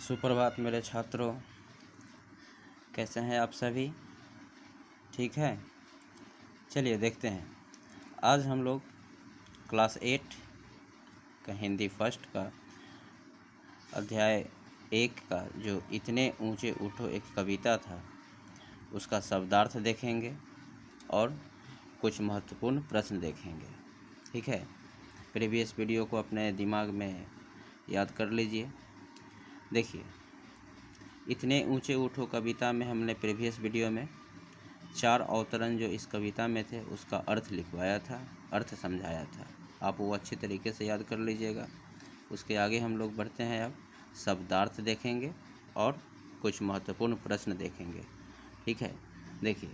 सुप्रभात मेरे छात्रों, कैसे हैं आप सभी? ठीक है। चलिए देखते हैं। आज हम लोग क्लास 8 का हिंदी फर्स्ट का अध्याय 1 का जो इतने ऊंचे उठो एक कविता था उसका शब्दार्थ देखेंगे और कुछ महत्वपूर्ण प्रश्न देखेंगे। ठीक है। प्रीवियस वीडियो को अपने दिमाग में याद कर लीजिए। देखिए, इतने ऊंचे उठो कविता में हमने प्रीवियस वीडियो में 4 अवतरण जो इस कविता में थे उसका अर्थ लिखवाया था, अर्थ समझाया था। आप वो अच्छी तरीके से याद कर लीजिएगा। उसके आगे हम लोग बढ़ते हैं। अब शब्दार्थ देखेंगे और कुछ महत्वपूर्ण प्रश्न देखेंगे। ठीक है। देखिए,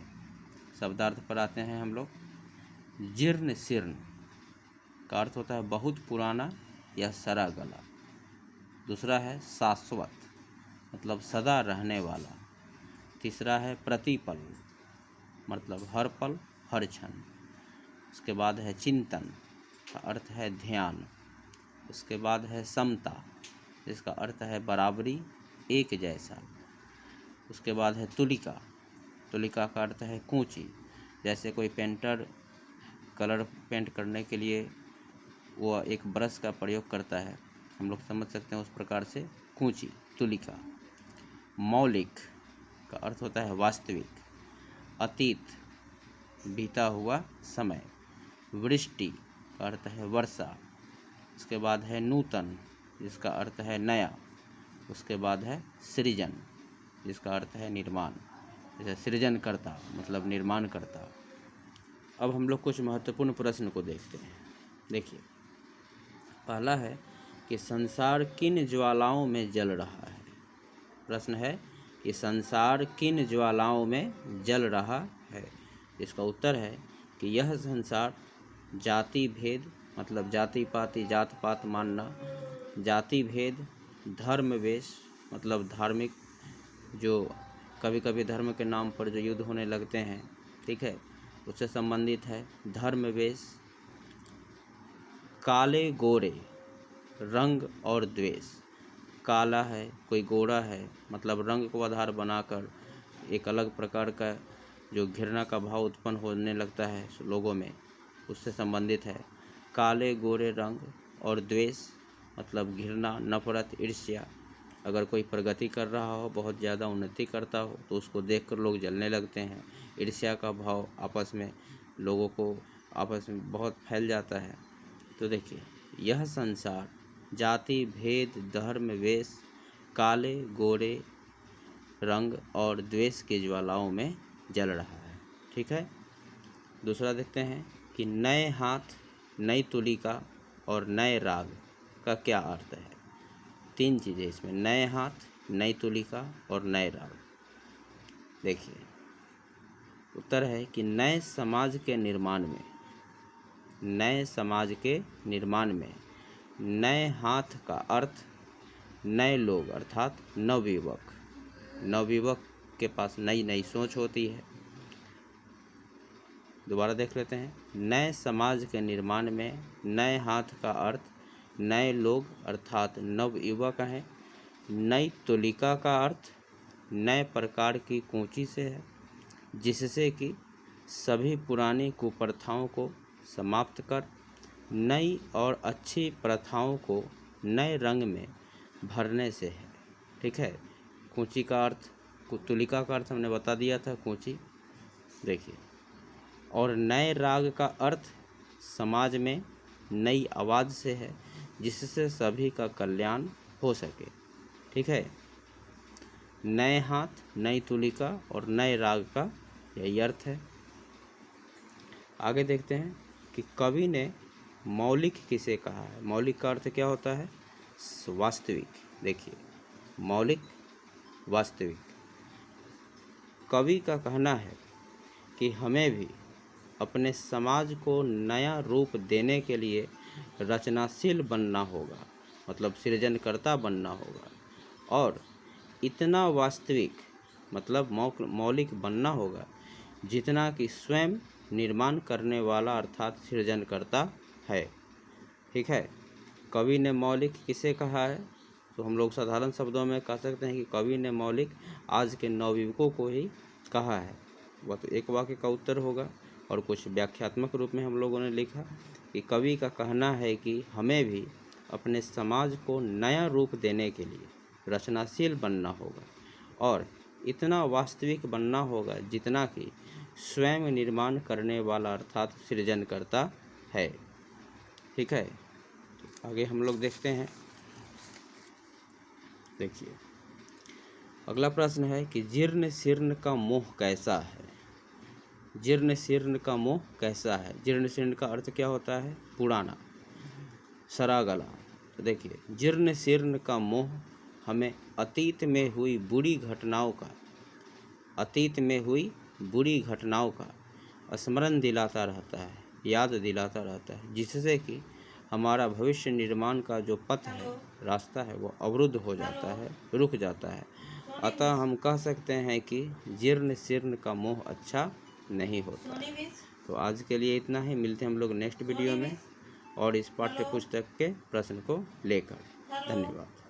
शब्दार्थ पर आते हैं हम लोग। जीर्ण शीर्ण का अर्थ होता है बहुत पुराना या सड़ा गला। दूसरा है शाश्वत, मतलब सदा रहने वाला। तीसरा है प्रतिपल, मतलब हर पल हर क्षण। उसके बाद है चिंतन, का अर्थ है ध्यान। उसके बाद है समता, जिसका अर्थ है बराबरी, एक जैसा। उसके बाद है तुलिका, तुलिका का अर्थ है कूंची। जैसे कोई पेंटर कलर पेंट करने के लिए वो एक ब्रश का प्रयोग करता है, हम लोग समझ सकते हैं उस प्रकार से कूंची, तुलिका। मौलिक का अर्थ होता है वास्तविक, अतीत, बीता हुआ समय। वृष्टि का अर्थ है वर्षा। उसके बाद है नूतन, जिसका अर्थ है नया। उसके बाद है सृजन, जिसका अर्थ है निर्माण। जैसे सृजन करता मतलब निर्माण करता। अब हम लोग कुछ महत्वपूर्ण प्रश्न को देखते हैं। देखिए, पहला है कि संसार किन ज्वालाओं में जल रहा है। प्रश्न है कि संसार किन ज्वालाओं में जल रहा है। इसका उत्तर है कि यह संसार जाति भेद, मतलब जाति पाति जात पात मानना, जाति भेद, धर्म वेश, मतलब धार्मिक, जो कभी कभी धर्म के नाम पर जो युद्ध होने लगते हैं, ठीक है, उससे संबंधित है। धर्म वेश, काले गोरे, रंग और द्वेष। काला है, कोई गोरा है, मतलब रंग को आधार बनाकर एक अलग प्रकार का जो घृणा का भाव उत्पन्न होने लगता है लोगों में, उससे संबंधित है। काले गोरे रंग और द्वेष, मतलब घृणा, नफरत, ईर्ष्या। अगर कोई प्रगति कर रहा हो, बहुत ज़्यादा उन्नति करता हो, तो उसको देखकर लोग जलने लगते हैं। ईर्ष्या का भाव आपस में लोगों को आपस में बहुत फैल जाता है। तो देखिए, यह संसार जाति भेद, धर्म वेश, काले गोरे रंग और द्वेष की ज्वालाओं में जल रहा है। ठीक है। दूसरा देखते हैं कि नए हाथ, नई तुलिका और नए राग का क्या अर्थ है। 3 चीज़ें इसमें, नए हाथ, नई तुलिका और नए राग। देखिए, उत्तर है कि नए समाज के निर्माण में, नए समाज के निर्माण में नए हाथ का अर्थ नए लोग, अर्थात नवयुवक। नवयुवक के पास नई नई सोच होती है। दोबारा देख लेते हैं। नए समाज के निर्माण में नए हाथ का अर्थ नए लोग, अर्थात नवयुवक हैं। नई तुलिका का अर्थ नए प्रकार की कूंची से है, जिससे कि सभी पुरानी कुप्रथाओं को समाप्त कर नई और अच्छी प्रथाओं को नए रंग में भरने से है। ठीक है। कूंची का अर्थ, तुलिका का अर्थ हमने बता दिया था, कूंची। देखिए, और नए राग का अर्थ समाज में नई आवाज़ से है, जिससे सभी का कल्याण हो सके। ठीक है। नए हाथ, नई तुलिका और नए राग का यही अर्थ है। आगे देखते हैं कि कवि ने मौलिक किसे कहा है। मौलिक का अर्थ क्या होता है? वास्तविक। देखिए, मौलिक, वास्तविक। कवि का कहना है कि हमें भी अपने समाज को नया रूप देने के लिए रचनाशील बनना होगा, मतलब सृजनकर्ता बनना होगा, और इतना वास्तविक, मतलब मौलिक बनना होगा जितना कि स्वयं निर्माण करने वाला, अर्थात सृजनकर्ता है। ठीक है। कवि ने मौलिक किसे कहा है? तो हम लोग साधारण शब्दों में कह सकते हैं कि कवि ने मौलिक आज के नवयुवकों को ही कहा है। वह तो एक वाक्य का उत्तर होगा। और कुछ व्याख्यात्मक रूप में हम लोगों ने लिखा कि कवि का कहना है कि हमें भी अपने समाज को नया रूप देने के लिए रचनाशील बनना होगा और इतना वास्तविक बनना होगा जितना कि स्वयं निर्माण करने वाला अर्थात सृजनकर्ता है। ठीक है, आगे हम लोग देखते हैं। देखिए अगला प्रश्न है कि जीर्ण शीर्ण का मोह कैसा है। जीर्ण शीर्ण का मोह कैसा है। जीर्ण शीर्ण का अर्थ क्या होता है? पुराना, सड़ा गला। तो देखिए जीर्ण शीर्ण का मोह हमें अतीत में हुई बुरी घटनाओं का स्मरण दिलाता रहता है, याद दिलाता रहता है, जिससे कि हमारा भविष्य निर्माण का जो पथ है, रास्ता है, वो अवरुद्ध हो जाता है, रुक जाता है। अतः हम कह सकते हैं कि जीर्ण शीर्ण का मोह अच्छा नहीं होता। तो आज के लिए इतना ही। मिलते हैं हम लोग नेक्स्ट वीडियो में और इस पाठ्य पुस्तक के प्रश्न को लेकर। धन्यवाद।